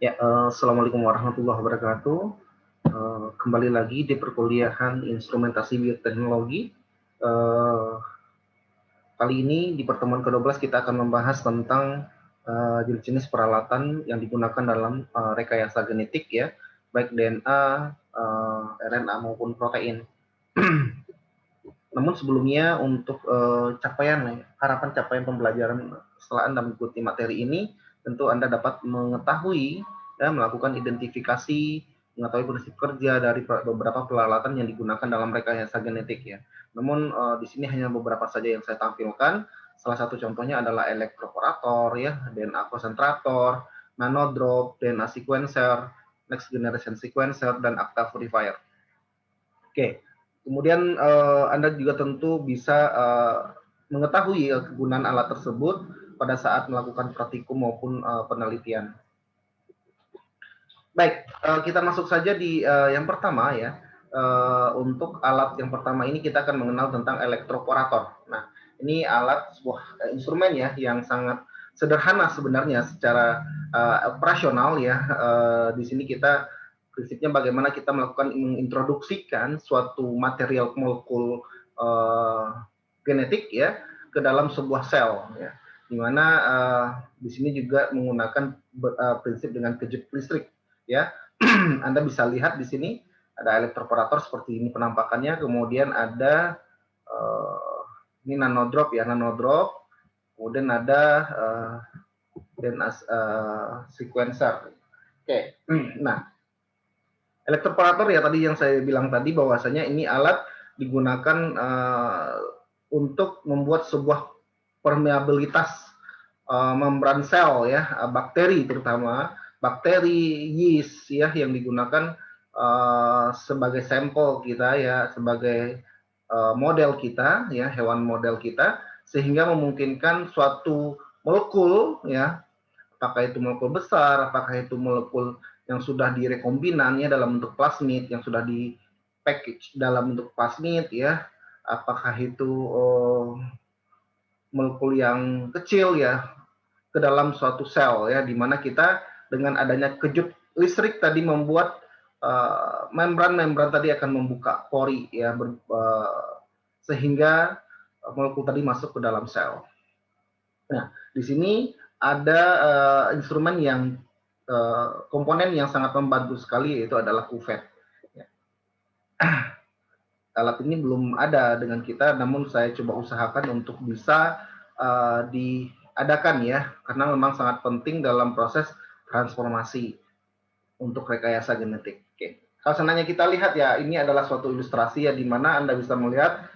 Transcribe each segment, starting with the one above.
Ya, Assalamualaikum warahmatullahi wabarakatuh. Kembali lagi di perkuliahan Instrumentasi Bioteknologi. Kali ini di pertemuan ke-12 kita akan membahas tentang jenis-jenis peralatan yang digunakan dalam rekayasa genetik ya, baik DNA, RNA maupun protein. Namun sebelumnya untuk harapan capaian pembelajaran setelah Anda mengikuti materi ini, tentu Anda dapat mengetahui dan melakukan identifikasi, mengetahui prinsip kerja dari beberapa peralatan yang digunakan dalam rekayasa genetik ya. Namun di sini hanya beberapa saja yang saya tampilkan. Salah satu contohnya adalah elektroporator ya, DNA konsentrator, nanodrop, DNA sequencer, next generation sequencer, dan Acta purifier. Oke. Kemudian Anda juga tentu bisa mengetahui kegunaan alat tersebut pada saat melakukan praktikum maupun penelitian. Baik, kita masuk saja di yang pertama ya. Untuk alat yang pertama ini kita akan mengenal tentang elektroporator. Nah, ini alat sebuah instrumen ya yang sangat sederhana sebenarnya secara operasional ya. Di sini kita prinsipnya bagaimana kita melakukan mengintroduksikan suatu material molekul genetik ya ke dalam sebuah sel ya, di mana di sini juga menggunakan prinsip dengan kejut listrik ya. Anda bisa lihat di sini ada elektroporator seperti ini penampakannya, kemudian ada ini nanodrop ya, nanodrop, kemudian ada DNA sequencer. Oke, nah elektroporator ya tadi yang saya bilang tadi bahwasanya ini alat digunakan untuk membuat sebuah permeabilitas membran sel ya, bakteri terutama bakteri, yeast ya yang digunakan sebagai sampel kita ya, sebagai model kita ya, hewan model kita, sehingga memungkinkan suatu molekul ya, apakah itu molekul besar, apakah itu molekul yang sudah direkombinan ya dalam bentuk plasmid, yang sudah di package dalam bentuk plasmid ya, apakah itu molekul yang kecil ya ke dalam suatu sel ya, di mana kita dengan adanya kejut listrik tadi membuat membran-membran tadi akan membuka pori ya, sehingga molekul tadi masuk ke dalam sel. Nah, di sini ada instrumen yang komponen yang sangat membantu sekali, yaitu adalah kuvet. Ya. Alat ini belum ada dengan kita, namun saya coba usahakan untuk bisa diadakan ya, karena memang sangat penting dalam proses transformasi untuk rekayasa genetik. Oke. Kalau seandainya kita lihat ya, ini adalah suatu ilustrasi ya, di mana Anda bisa melihat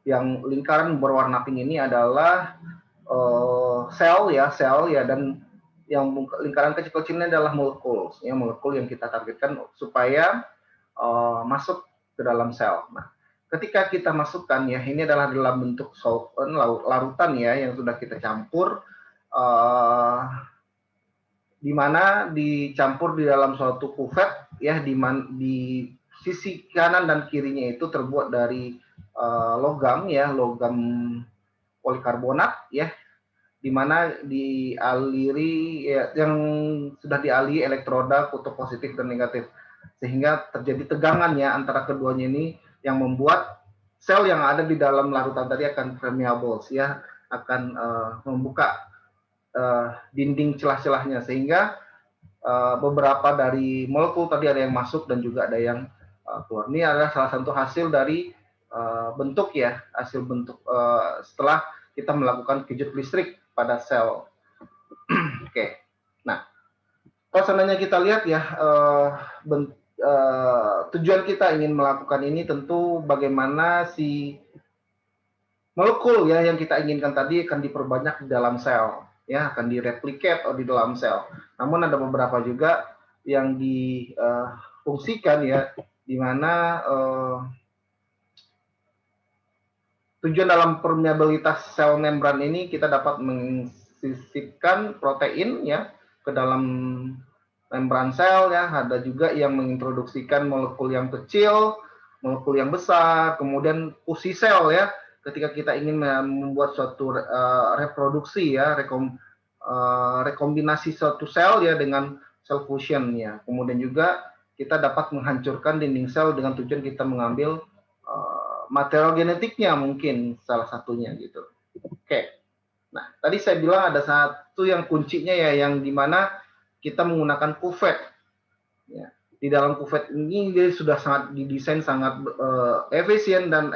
yang lingkaran berwarna pink ini adalah sel ya, dan yang lingkaran kecil-kecilnya adalah molekul, ya, molekul yang kita targetkan supaya masuk ke dalam sel. Nah, ketika kita masukkan ya, ini adalah dalam bentuk solvent larutan ya yang sudah kita campur, di mana dicampur di dalam suatu kuvet ya, di sisi kanan dan kirinya itu terbuat dari logam ya, logam polikarbonat ya, di mana dialiri ya, yang sudah dialiri elektroda kutub positif dan negatif, sehingga terjadi tegangan ya antara keduanya ini yang membuat sel yang ada di dalam larutan tadi akan permeable ya, akan membuka dinding celah-celahnya, sehingga beberapa dari molekul tadi ada yang masuk dan juga ada yang keluar. Ini adalah salah satu hasil dari bentuk ya, hasil bentuk setelah kita melakukan kejut listrik pada sel. Oke. Nah, kalau seandainya kita lihat ya, tujuan kita ingin melakukan ini tentu bagaimana si molekul ya yang kita inginkan tadi akan diperbanyak di dalam sel ya, akan direplicate di dalam sel. Namun ada beberapa juga yang difungsikan ya, di mana tujuan dalam permeabilitas sel membran ini kita dapat mensisipkan protein ya ke dalam membran sel ya. Ada juga yang mengintroduksikan molekul yang kecil, molekul yang besar, kemudian fusi sel ya. Ketika kita ingin membuat suatu reproduksi ya, rekombinasi suatu sel ya dengan sel fusion ya. Kemudian juga kita dapat menghancurkan dinding sel dengan tujuan kita mengambil material genetiknya mungkin salah satunya gitu. Oke. Nah, tadi saya bilang ada satu yang kuncinya ya, yang dimana kita menggunakan kuvet. Ya. Di dalam kuvet ini dia sudah sangat didesain sangat efisien dan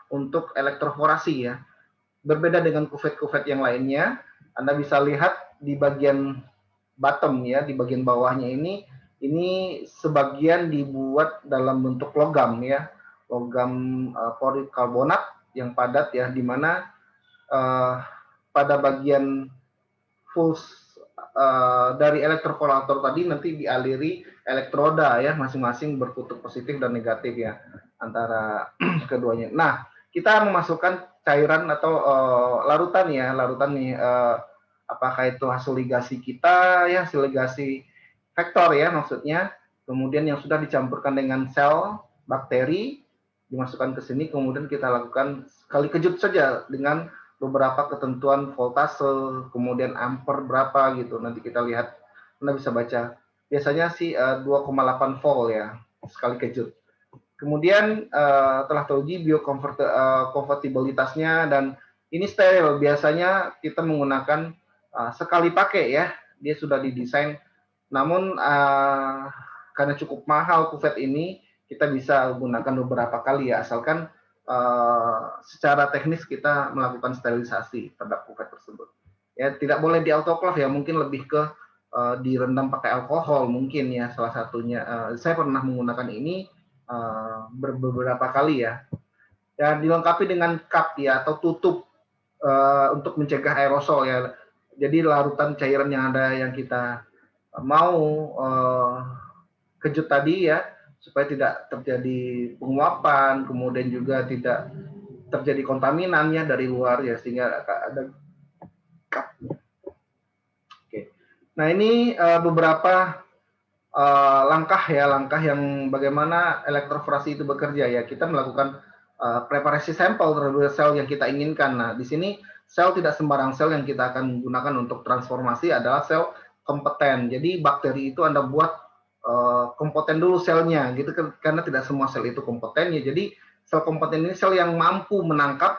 untuk elektroforasi ya. Berbeda dengan kuvet-kuvet yang lainnya, Anda bisa lihat di bagian bottom ya, di bagian bawahnya ini sebagian dibuat dalam bentuk logam ya, logam polikarbonat yang padat ya, di mana pada bagian full dari elektroporator tadi nanti dialiri elektroda ya, masing-masing berkutub positif dan negatif ya antara keduanya. Nah, kita memasukkan cairan atau larutan ya, larutan nih apakah itu hasil ligasi kita ya, hasil ligasi vektor ya maksudnya, kemudian yang sudah dicampurkan dengan sel bakteri dimasukkan ke sini, kemudian kita lakukan sekali kejut saja dengan beberapa ketentuan voltase, kemudian ampere berapa gitu. Nanti kita lihat, Anda bisa baca. Biasanya sih 2,8 volt ya, sekali kejut. Kemudian telah teruji biokonvertibilitasnya dan ini steril. Biasanya kita menggunakan sekali pakai ya, dia sudah didesain. Namun karena cukup mahal kuvet ini, kita bisa gunakan beberapa kali ya, asalkan secara teknis kita melakukan sterilisasi terhadap kuvet tersebut. Ya, tidak boleh di autoclave ya, mungkin lebih ke direndam pakai alkohol mungkin ya salah satunya. Saya pernah menggunakan ini beberapa kali ya. Dan dilengkapi dengan cup ya atau tutup untuk mencegah aerosol ya. Jadi larutan cairan yang ada yang kita mau kejut tadi ya, supaya tidak terjadi penguapan, kemudian juga tidak terjadi kontaminannya dari luar ya, sehingga ada. Oke. Nah ini beberapa langkah yang bagaimana elektroforasi itu bekerja ya. Kita melakukan preparasi sampel terhadap sel yang kita inginkan. Nah di sini sel tidak sembarang sel yang kita akan gunakan untuk transformasi adalah sel kompeten. Jadi bakteri itu Anda buat kompeten dulu selnya gitu, karena tidak semua sel itu kompeten ya. Jadi sel kompeten ini sel yang mampu menangkap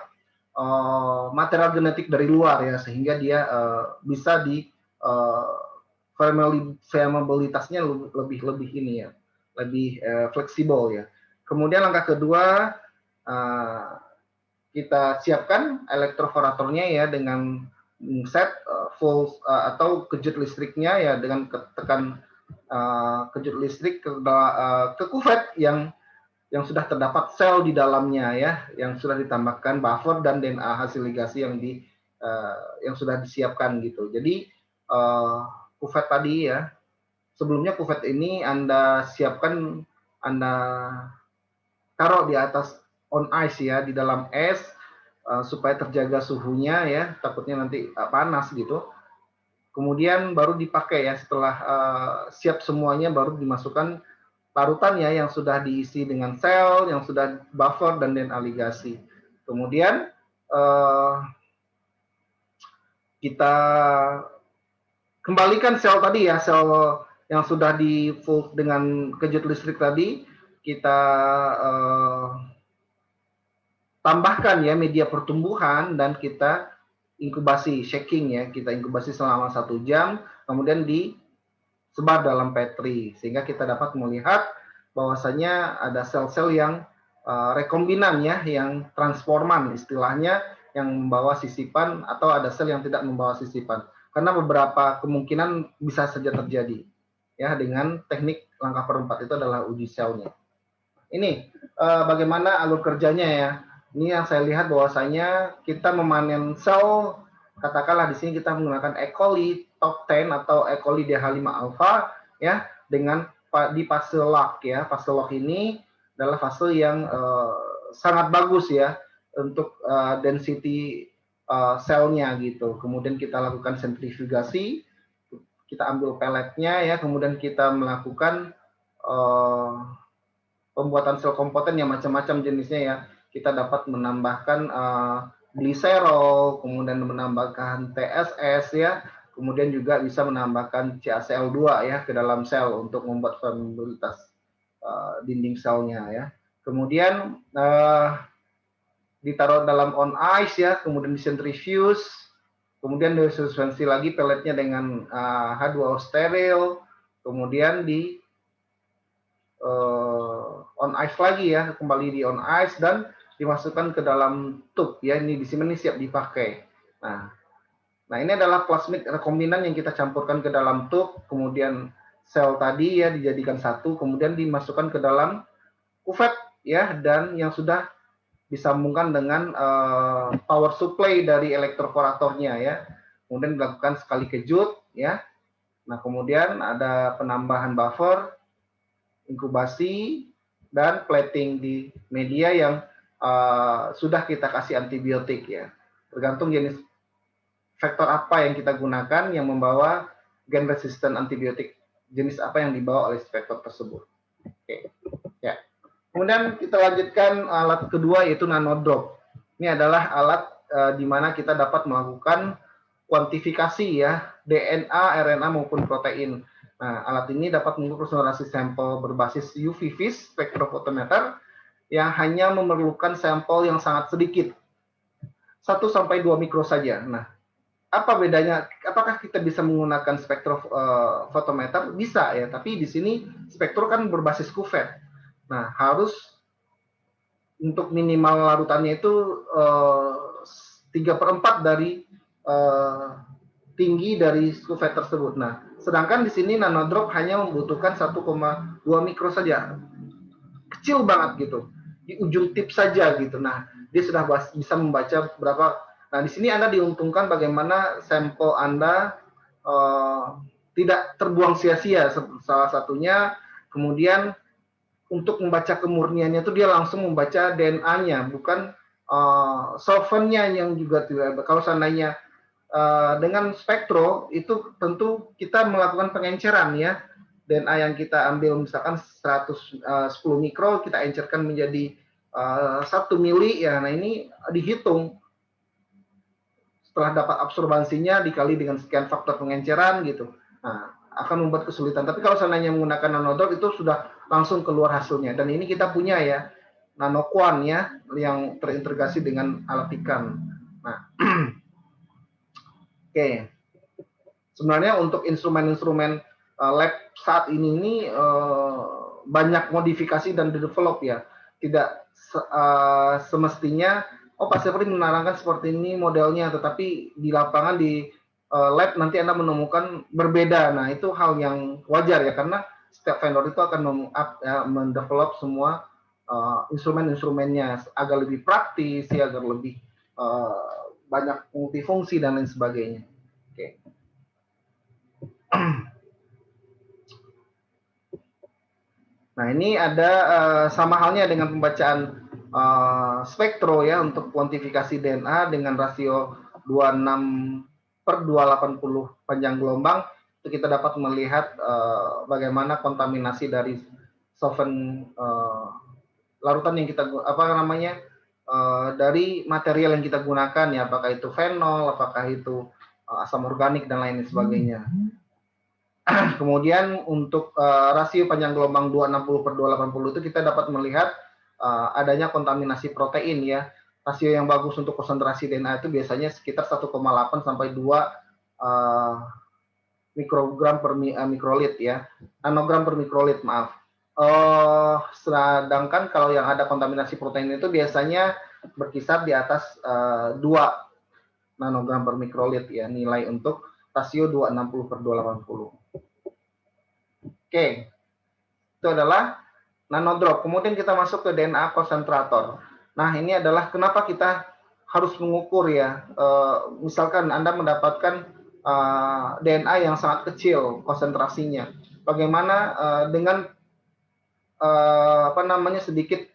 material genetik dari luar ya, sehingga dia bisa di permeabilitasnya lebih ini ya, lebih fleksibel ya. Kemudian langkah kedua, kita siapkan elektroforatornya ya dengan set full atau kejut listriknya ya, dengan tekan kejut listrik ke kuvet yang sudah terdapat sel di dalamnya ya, yang sudah ditambahkan buffer dan DNA hasil ligasi yang sudah disiapkan gitu. Jadi kuvet tadi ya, sebelumnya kuvet ini Anda siapkan, Anda taruh di atas on ice ya, di dalam es supaya terjaga suhunya ya, takutnya nanti panas gitu. Kemudian baru dipakai ya, setelah siap semuanya baru dimasukkan larutan ya yang sudah diisi dengan sel, yang sudah buffer dan DNA ligasi. Kemudian kita kembalikan sel tadi ya, sel yang sudah di full dengan kejut listrik tadi, kita tambahkan ya media pertumbuhan dan kita inkubasi, shaking ya, kita inkubasi selama 1 jam, kemudian disebar dalam petri, sehingga kita dapat melihat bahwasanya ada sel-sel yang rekombinan ya, yang transforman istilahnya, yang membawa sisipan, atau ada sel yang tidak membawa sisipan. Karena beberapa kemungkinan bisa saja terjadi ya, dengan teknik langkah perempat itu adalah uji selnya. Ini bagaimana alur kerjanya ya. Ini yang saya lihat bahwasanya kita memanen sel, katakanlah di sini kita menggunakan E. coli top 10 atau E. coli DH5 alpha ya, dengan di fase log ya. Fase log ini adalah fase yang sangat bagus ya untuk density selnya gitu. Kemudian kita lakukan sentrifugasi, kita ambil peletnya ya, kemudian kita melakukan pembuatan sel kompeten yang macam-macam jenisnya ya. Kita dapat menambahkan gliserol, kemudian menambahkan TSS ya, kemudian juga bisa menambahkan CaCl2 ya ke dalam sel untuk membuat permeabilitas dinding selnya ya. Kemudian ditaruh dalam on ice ya, kemudian disentrifuse, kemudian disuspensi lagi pelletnya dengan H2O steril, kemudian di on ice lagi ya, kembali di on ice dan dimasukkan ke dalam tube ya. Ini di sini siap dipakai. Nah ini adalah plasmid rekombinan yang kita campurkan ke dalam tube, kemudian sel tadi ya dijadikan satu, kemudian dimasukkan ke dalam kuvet ya, dan yang sudah disambungkan dengan power supply dari elektroporatornya ya. Kemudian dilakukan sekali kejut ya. Nah, kemudian ada penambahan buffer, inkubasi, dan plating di media yang sudah kita kasih antibiotik ya. Tergantung jenis faktor apa yang kita gunakan yang membawa gen resistant antibiotik, jenis apa yang dibawa oleh faktor tersebut. Oke. Ya. Kemudian kita lanjutkan alat kedua yaitu nanodrop. Ini adalah alat di mana kita dapat melakukan kuantifikasi ya DNA, RNA maupun protein. Nah, alat ini dapat mengukur konsentrasi sampel berbasis UV-Vis spektrofotometer yang hanya memerlukan sampel yang sangat sedikit, 1 sampai 2 mikro saja. Nah, apa bedanya? Apakah kita bisa menggunakan spektrofotometer? Bisa ya, tapi di sini spektro kan berbasis kuvet. Nah, harus untuk minimal larutannya itu 3/4 dari tinggi dari kuvet tersebut. Nah, sedangkan di sini nanodrop hanya membutuhkan 1,2 mikro saja. Kecil banget gitu. Di ujung tip saja gitu. Nah, dia sudah bisa membaca berapa. Nah, di sini Anda diuntungkan bagaimana sampel Anda tidak terbuang sia-sia, salah satunya. Kemudian untuk membaca kemurniannya itu dia langsung membaca DNA-nya, bukan solventnya yang juga tidak. Kalau seandainya dengan spektro itu tentu kita melakukan pengenceran ya. DNA yang kita ambil misalkan 10 mikro, kita encerkan menjadi 1 mili ya. Nah, ini dihitung setelah dapat absorbansinya dikali dengan sekian faktor pengenceran gitu. Nah, akan membuat kesulitan. Tapi kalau seandainya menggunakan nanodrop itu sudah langsung keluar hasilnya. Dan ini kita punya ya, nanoquant ya, yang terintegrasi dengan alat ikan. Nah, oke. Sebenarnya untuk instrumen-instrumen lab saat ini banyak modifikasi dan develop ya. Tidak semestinya Pak Syafri menerangkan seperti ini modelnya, tetapi di lapangan di lab nanti Anda menemukan berbeda. Nah, itu hal yang wajar ya, karena setiap vendor itu akan mendevelop semua instrumen-instrumennya agar lebih praktis, ya, agar lebih banyak multifungsi dan lain sebagainya. Oke. Nah, ini ada sama halnya dengan pembacaan spektro ya untuk kuantifikasi DNA dengan rasio 26/280 panjang gelombang. Itu kita dapat melihat bagaimana kontaminasi dari solvent larutan yang kita dari material yang kita gunakan ya, apakah itu fenol, apakah itu asam organik dan lain sebagainya. Kemudian untuk rasio panjang gelombang 260/280 itu kita dapat melihat adanya kontaminasi protein ya. Rasio yang bagus untuk konsentrasi DNA itu biasanya sekitar 1,8 sampai 2 mikrogram per mikrolit ya. Nanogram per mikrolit, maaf. Sedangkan kalau yang ada kontaminasi protein itu biasanya berkisar di atas 2 nanogram per mikrolit ya, nilai untuk rasio 260/280. Oke, itu adalah nanodrop. Kemudian kita masuk ke DNA konsentrator. Nah, ini adalah kenapa kita harus mengukur ya. Misalkan Anda mendapatkan DNA yang sangat kecil konsentrasinya. Bagaimana dengan sedikit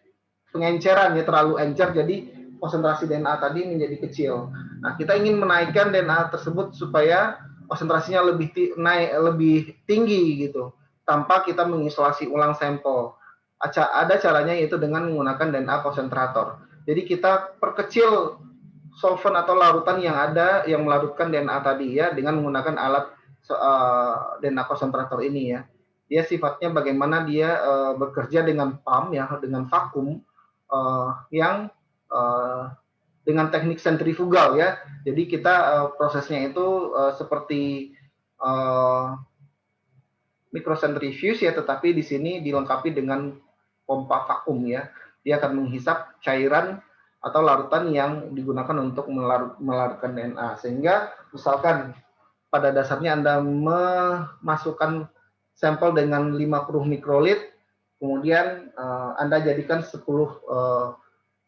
pengenceran ya, terlalu encer jadi konsentrasi DNA tadi menjadi kecil. Nah, kita ingin menaikkan DNA tersebut supaya konsentrasinya lebih tinggi gitu, tanpa kita mengisolasi ulang sampel. Ada caranya, yaitu dengan menggunakan DNA konsentrator. Jadi kita perkecil solvent atau larutan yang ada yang melarutkan DNA tadi ya dengan menggunakan alat DNA konsentrator ini ya. Dia sifatnya bagaimana dia bekerja dengan pump ya, dengan vakum yang dengan teknik sentrifugal ya. Jadi kita prosesnya itu seperti microcentrifuge ya, tetapi di sini dilengkapi dengan pompa vakum ya. Dia akan menghisap cairan atau larutan yang digunakan untuk melarutkan DNA. Sehingga misalkan pada dasarnya Anda memasukkan sampel dengan 50 mikrolit, kemudian Anda jadikan 10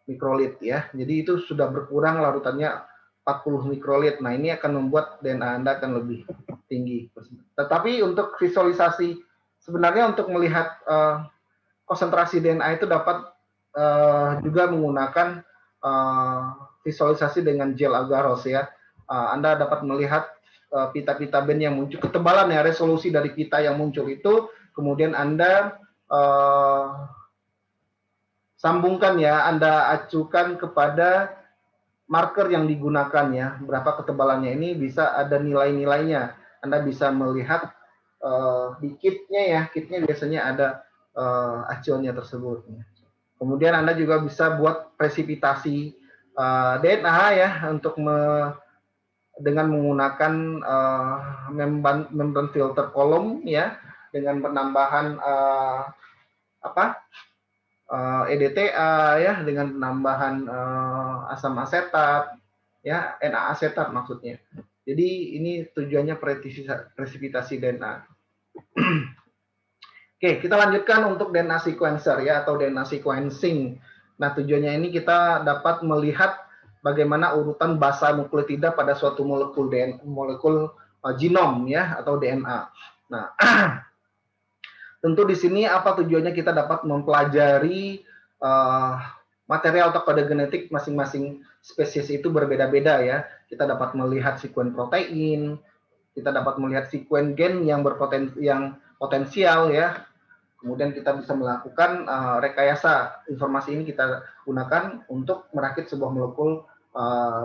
mikrolit ya. Jadi itu sudah berkurang larutannya 40 mikrolit. Nah, ini akan membuat DNA Anda akan lebih tinggi. Tetapi untuk visualisasi, sebenarnya untuk melihat konsentrasi DNA itu dapat juga menggunakan visualisasi dengan gel agarose ya. Anda dapat melihat pita-pita band yang muncul, ketebalan ya, resolusi dari pita yang muncul itu, kemudian Anda sambungkan ya, Anda acukan kepada marker yang digunakan ya, berapa ketebalannya, ini bisa ada nilai-nilainya. Anda bisa melihat di kitnya ya, kitnya biasanya ada acuannya tersebut. Kemudian Anda juga bisa buat presipitasi DNA ya, untuk dengan menggunakan membran filter kolom ya, dengan penambahan EDTA ya, dengan penambahan asam asetat ya, Na asetat maksudnya. Jadi ini tujuannya presipitasi DNA. Oke, kita lanjutkan untuk DNA sequencer ya, atau DNA sequencing. Nah, tujuannya ini kita dapat melihat bagaimana urutan basa nukleotida pada suatu molekul genom ya, atau DNA. Nah, tentu di sini apa tujuannya, kita dapat mempelajari material atau kode genetik masing-masing spesies itu berbeda-beda ya. Kita dapat melihat sekuen protein, kita dapat melihat sekuen gen yang potensial ya. Kemudian kita bisa melakukan rekayasa informasi ini, kita gunakan untuk merakit sebuah molekul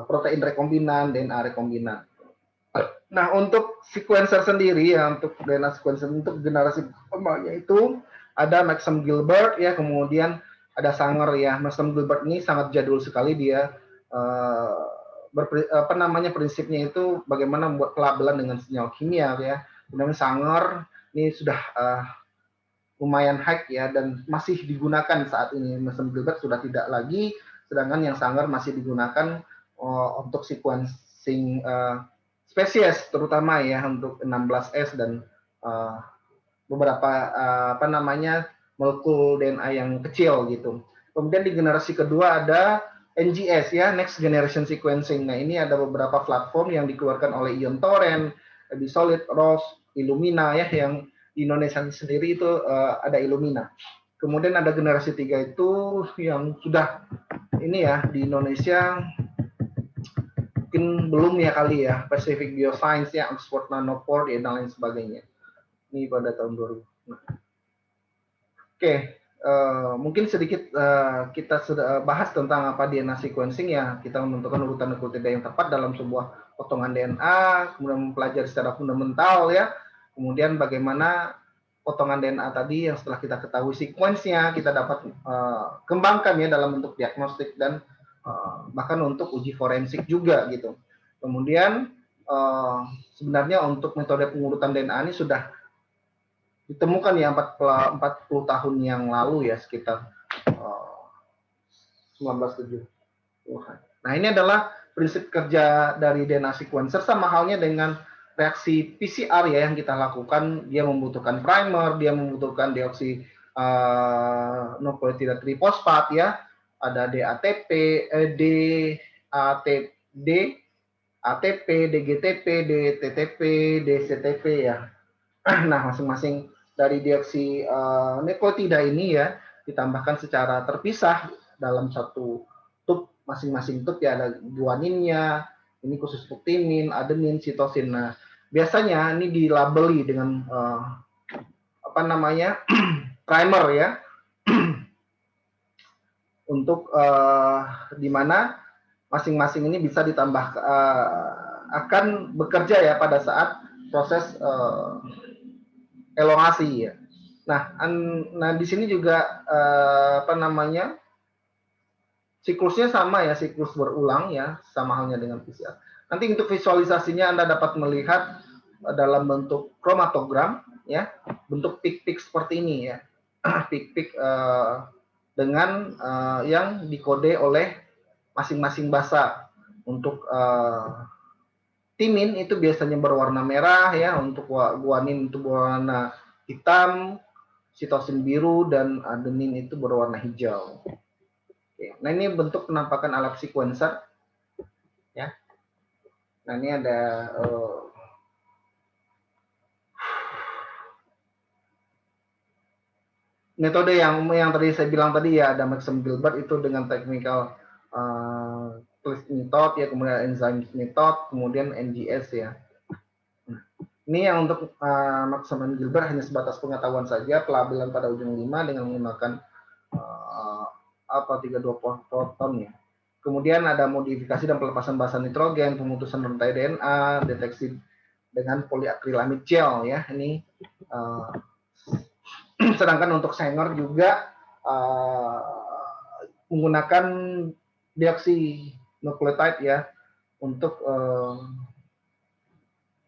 protein rekombinan, DNA rekombinan. Nah, untuk sequencer sendiri ya, untuk DNA sequencer untuk generasi pertamanya itu ada Maxim Gilbert ya, kemudian ada Sanger ya. Maxim Gilbert ini sangat jadul sekali, dia prinsipnya itu bagaimana membuat pelabelan dengan sinyal kimia ya. Kemudian Sanger ini sudah lumayan high ya, dan masih digunakan saat ini. Maxim Gilbert sudah tidak lagi, sedangkan yang Sanger masih digunakan untuk sequencing spesies, terutama ya untuk 16S dan beberapa molekul DNA yang kecil gitu. Kemudian di generasi kedua ada NGS ya, Next Generation Sequencing. Nah, ini ada beberapa platform yang dikeluarkan oleh Ion Torrent, Ebisolid, ROS, Illumina ya, yang di Indonesia sendiri itu ada Illumina. Kemudian ada generasi 3 itu yang sudah ini ya, di Indonesia mungkin belum ya kali ya, Pacific Bioscience ya, Oxford Nanopore ya, dan lain sebagainya. Ini pada tahun 2000. Nah. Oke, mungkin sedikit kita bahas tentang apa DNA sequencing ya. Kita menentukan urutan nukleotida yang tepat dalam sebuah potongan DNA, kemudian mempelajari secara fundamental ya. Kemudian bagaimana potongan DNA tadi yang setelah kita ketahui sequence-nya, kita dapat kembangkan ya dalam bentuk diagnostik dan bahkan untuk uji forensik juga gitu. Kemudian sebenarnya untuk metode pengurutan DNA ini sudah ditemukan ya 40 tahun yang lalu ya, sekitar 1970. Nah, ini adalah prinsip kerja dari DNA sequencer, sama halnya dengan reaksi PCR ya yang kita lakukan. Dia membutuhkan primer, dia membutuhkan deoksi nukleotida trifosfat ya, ada DATP, ATP, DGTP, DTTP, DCTP ya. Nah, masing-masing dari deoksi nukleotida ini ya ditambahkan secara terpisah dalam satu tub, masing-masing tub ya, ada guaninnya, ini khusus untuk timin, adenin, sitosin. Nah, biasanya ini dilabeli dengan primer ya, untuk di mana masing-masing ini bisa ditambah akan bekerja ya pada saat proses elongasi ya. Nah di sini juga apa namanya, siklusnya sama ya, siklus berulang ya, sama halnya dengan PCR. Nanti untuk visualisasinya Anda dapat melihat dalam bentuk kromatogram ya, bentuk pik-pik seperti ini ya, pik-pik dengan yang dikode oleh masing-masing basa. Untuk timin itu biasanya berwarna merah ya, untuk guanin itu berwarna hitam, sitosin biru, dan adenin itu berwarna hijau. Oke. Nah ini bentuk penampakan alat sequencer ya. Nah ini ada metode yang tadi saya bilang tadi ya, ada Maxim Gilbert itu dengan technical twist method ya, kemudian enzyme method, kemudian NGS ya. Ini yang untuk Maxim Gilbert hanya sebatas pengetahuan saja, pelabelan pada ujung 5 dengan menggunakan alpha 32 proton ya. Kemudian ada modifikasi dan pelepasan basa nitrogen, pemutusan rantai DNA, deteksi dengan poliakrilamid gel ya. Ini sedangkan untuk Sanger juga menggunakan deoxynukleotide ya untuk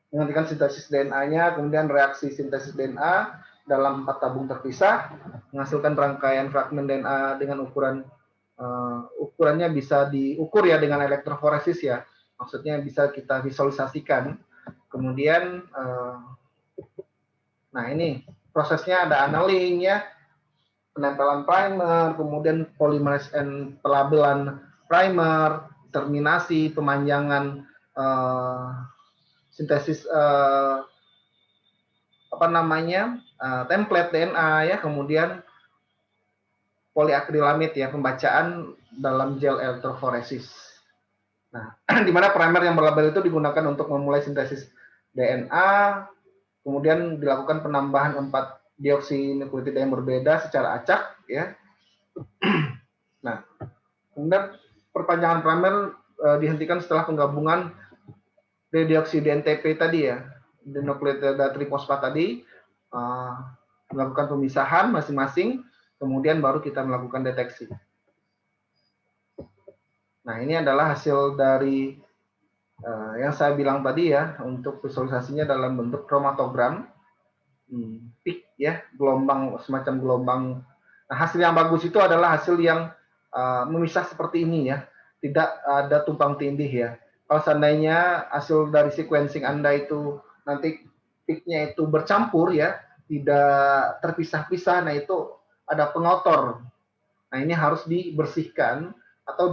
menghentikan sintesis DNA-nya, kemudian reaksi sintesis DNA dalam 4 tabung terpisah, menghasilkan rangkaian fragmen DNA dengan ukurannya bisa diukur ya dengan elektroforesis ya, maksudnya bisa kita visualisasikan. Kemudian nah ini prosesnya ada annealing ya, penempelan primer, kemudian polymerase and pelabelan primer, terminasi, pemanjangan sintesis apa namanya, template DNA ya, kemudian poliakrilamid ya, pembacaan dalam gel elektroforesis. Nah, di mana primer yang berlabel itu digunakan untuk memulai sintesis DNA, kemudian dilakukan penambahan 4 deoksinukleotida yang berbeda secara acak ya. Nah, kemudian perpanjangan primer dihentikan setelah penggabungan deoksi-DNTP tadi ya, dinukleotida trifosfat tadi, melakukan pemisahan masing-masing, kemudian baru kita melakukan deteksi. Nah, ini adalah hasil dari yang saya bilang tadi ya, untuk visualisasinya dalam bentuk kromatogram, peak ya, gelombang, semacam gelombang. Nah, hasil yang bagus itu adalah hasil yang memisah seperti ini ya, tidak ada tumpang tindih ya. Kalau seandainya hasil dari sequencing Anda itu nanti peaknya itu bercampur ya, tidak terpisah-pisah, nah itu ada pengotor. Nah ini harus dibersihkan atau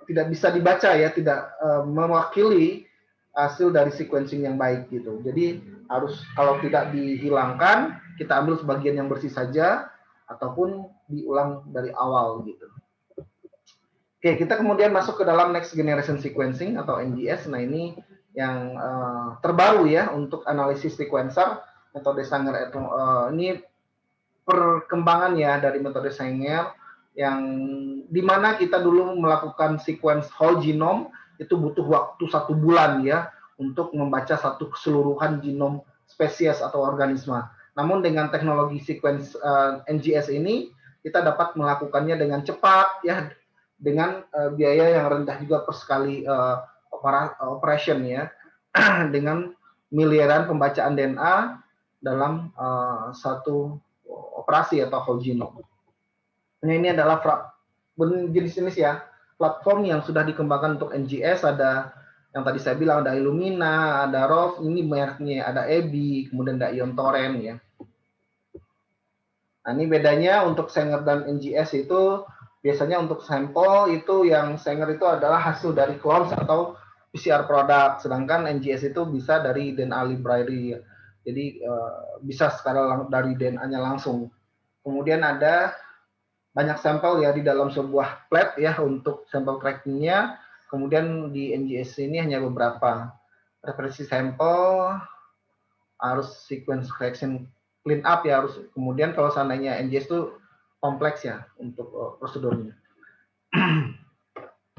tidak bisa dibaca ya, tidak mewakili hasil dari sequencing yang baik gitu. Jadi harus, kalau tidak dihilangkan, kita ambil sebagian yang bersih saja ataupun diulang dari awal gitu. Oke, kita kemudian masuk ke dalam next generation sequencing atau NGS. Nah ini yang terbaru ya untuk analisis sequencer, metode Sanger ini perkembangan ya dari metode Sanger, yang dimana kita dulu melakukan sequence whole genome itu butuh waktu 1 bulan ya untuk membaca satu keseluruhan genom spesies atau organisme. Namun dengan teknologi sequence NGS ini kita dapat melakukannya dengan cepat ya, dengan biaya yang rendah juga per sekali operation ya, dengan miliaran pembacaan DNA dalam satu operasi atau whole genome. Nah ini adalah jenis-jenis ya platform yang sudah dikembangkan untuk NGS. Ada yang tadi saya bilang, ada Illumina, ada ROV, ini mereknya ada EBI, kemudian ada Ion Torrent ya. Nah ini bedanya untuk Sanger dan NGS itu, biasanya untuk sampel itu yang Sanger itu adalah hasil dari clones atau PCR produk, sedangkan NGS itu bisa dari DNA library. Jadi bisa sekarang dari DNA-nya langsung. Kemudian ada banyak sampel ya di dalam sebuah plate ya untuk sampel trackingnya. Kemudian di NGS ini hanya beberapa referensi sampel, harus sequence correction clean up ya harus. Kemudian kalau seandainya NGS itu kompleks ya untuk prosedurnya.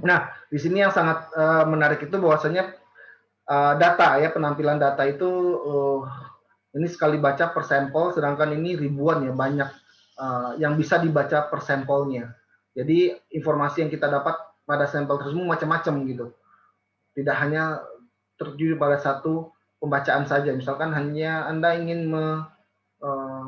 Nah, di sini yang sangat menarik itu bahwasanya data ya, penampilan data itu ini sekali baca per sampel, sedangkan ini ribuan ya, banyak yang bisa dibaca per sampelnya. Jadi informasi yang kita dapat pada sampel tersebut macam-macam gitu. Tidak hanya tertuju pada satu pembacaan saja. Misalkan hanya Anda ingin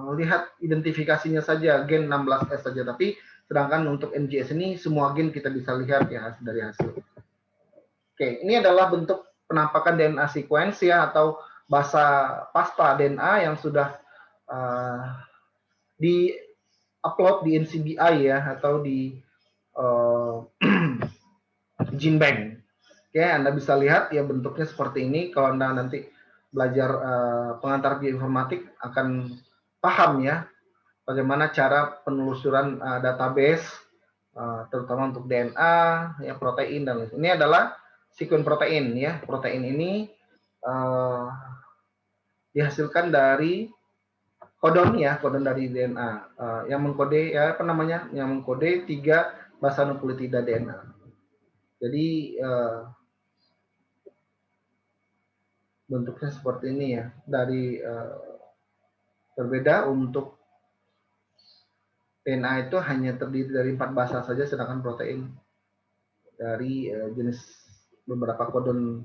melihat identifikasinya saja gen 16S saja, tapi sedangkan untuk NGS ini semua gen kita bisa lihat ya dari hasil. Oke, ini adalah bentuk penampakan DNA sequence ya, atau bahasa pasta DNA yang sudah di upload di NCBI ya, atau di GenBank. Oke, Anda bisa lihat ya bentuknya seperti ini. Kalau Anda nanti belajar pengantar bioinformatik akan paham ya bagaimana cara penelusuran database terutama untuk DNA, ya protein dan lain. Ini adalah sekuen protein ya. Protein ini dihasilkan dari kodon ya, kodon dari DNA yang mengkode ya apa namanya? Yang mengkode 3 basa nukleotida DNA. Jadi bentuknya seperti ini ya. Dari berbeda untuk DNA itu hanya terdiri dari 4 basa saja, sedangkan protein dari jenis beberapa kodon.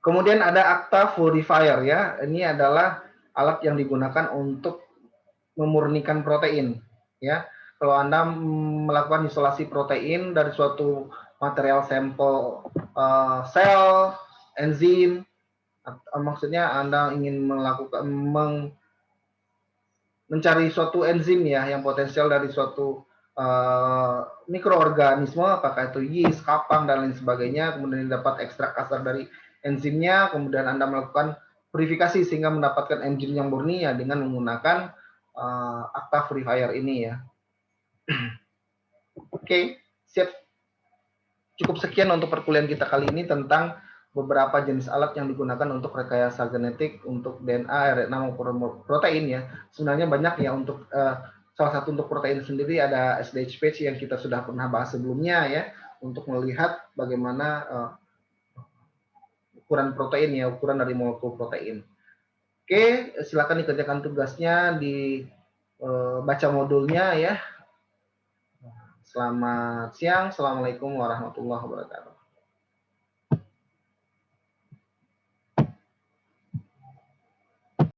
Kemudian ada akta purifier ya. Ini adalah alat yang digunakan untuk memurnikan protein ya. Kalau Anda melakukan isolasi protein dari suatu material sampel sel, enzim, maksudnya Anda ingin melakukan mencari suatu enzim ya yang potensial dari suatu mikroorganisme, apakah itu yeast, kapang dan lain sebagainya, kemudian dapat ekstrak asal dari enzimnya, kemudian Anda melakukan purifikasi sehingga mendapatkan enzim yang murni ya dengan menggunakan akta purifier ini ya. Oke, siap. Cukup sekian untuk perkuliahan kita kali ini tentang beberapa jenis alat yang digunakan untuk rekayasa genetik untuk DNA, RNA maupun protein ya. Sebenarnya banyak ya untuk salah satu untuk protein sendiri ada SDH yang kita sudah pernah bahas sebelumnya ya, untuk melihat bagaimana ukuran protein ya, ukuran dari molekul protein. Oke, silakan dikerjakan tugasnya di baca modulnya ya. Selamat siang, assalamualaikum warahmatullahi wabarakatuh.